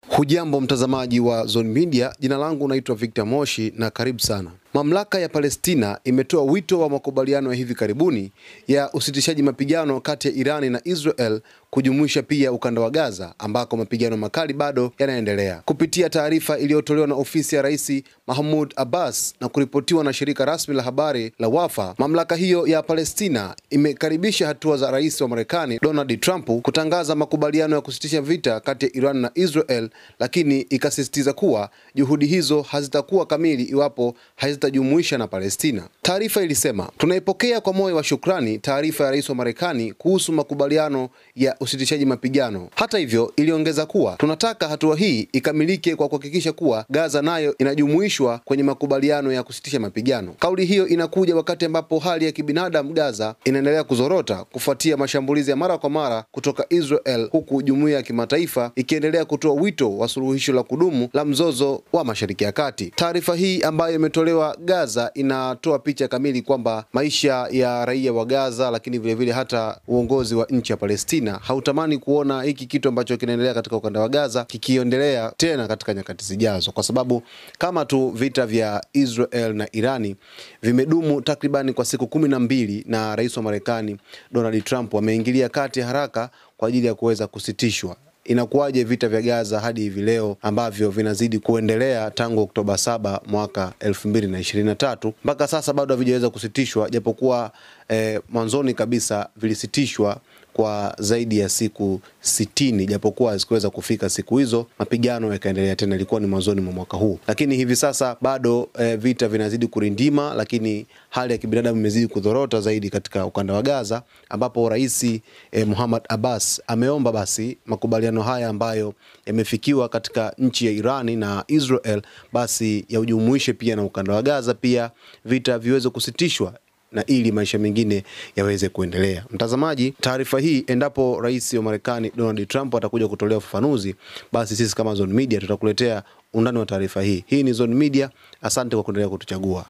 Hujambo mtazamaji wa Zone Media, jina langu naitwa Victor Moshi na karibu sana. Mamlaka ya Palestina imetoa wito wa makubaliano ya hivi karibuni ya usitishaji mapigano kati ya Irani na Israel kujumuisha pia ukanda wa Gaza ambako mapigano makali bado yanaendelea. Kupitia taarifa iliyotolewa na ofisi ya Rais Mahmoud Abbas na kuripotiwa na shirika rasmi la habari la Wafa, mamlaka hiyo ya Palestina imekaribisha hatua za Rais wa Marekani Donald Trump kutangaza makubaliano ya kusitisha vita kati ya Iran na Israel, lakini ikasisitiza kuwa juhudi hizo hazitakuwa kamili iwapo hazitajumuisha na Palestina. Taarifa ilisema, tunaipokea kwa moyo wa shukrani taarifa ya Rais wa Marekani kuhusu makubaliano ya usitishaji mapigano. Hata hivyo, iliongeza kuwa tunataka hatua hii ikamilike kwa kuhakikisha kuwa Gaza nayo inajumuishwa kwenye makubaliano ya kusitisha mapigano. Kauli hiyo inakuja wakati ambapo hali ya kibinadamu Gaza inaendelea kuzorota kufuatia mashambulizi ya mara kwa mara kutoka Israel, huku jumuiya ya kimataifa ikiendelea kutoa wito wa suluhisho la kudumu la mzozo wa Mashariki ya Kati. Taarifa hii ambayo imetolewa Gaza inatoa picha kamili kwamba maisha ya raia wa Gaza, lakini vile vile hata uongozi wa nchi ya Palestina hautamani kuona hiki kitu ambacho kinaendelea katika ukanda wa Gaza kikiendelea tena katika nyakati zijazo, kwa sababu kama tu vita vya Israel na Irani vimedumu takribani kwa siku 12 na Rais wa Marekani Donald Trump ameingilia kati haraka kwa ajili ya kuweza kusitishwa. Inakuwaje vita vya Gaza hadi hivi leo ambavyo vinazidi kuendelea tangu Oktoba 7 mwaka 2023 mpaka sasa bado havijaweza kusitishwa, japokuwa mwanzoni kabisa vilisitishwa kwa zaidi ya siku 60, japokuwa hazikuweza kufika siku hizo, mapigano yakaendelea tena. Ilikuwa ni mwanzoni mwa mwaka huu, lakini hivi sasa bado vita vinazidi kurindima, lakini hali ya kibinadamu imezidi kudhorota zaidi katika ukanda wa Gaza, ambapo Rais Mahmoud Abbas ameomba basi makubaliano haya ambayo yamefikiwa katika nchi ya Irani na Israel basi yaujumuishe pia na ukanda wa Gaza, pia vita viweze kusitishwa na ili maisha mengine yaweze kuendelea. Mtazamaji, taarifa hii endapo Rais wa Marekani Donald Trump atakuja kutolea ufafanuzi, basi sisi kama Zone Media tutakuletea undani wa taarifa hii. Hii ni Zone Media, asante kwa kuendelea kutuchagua.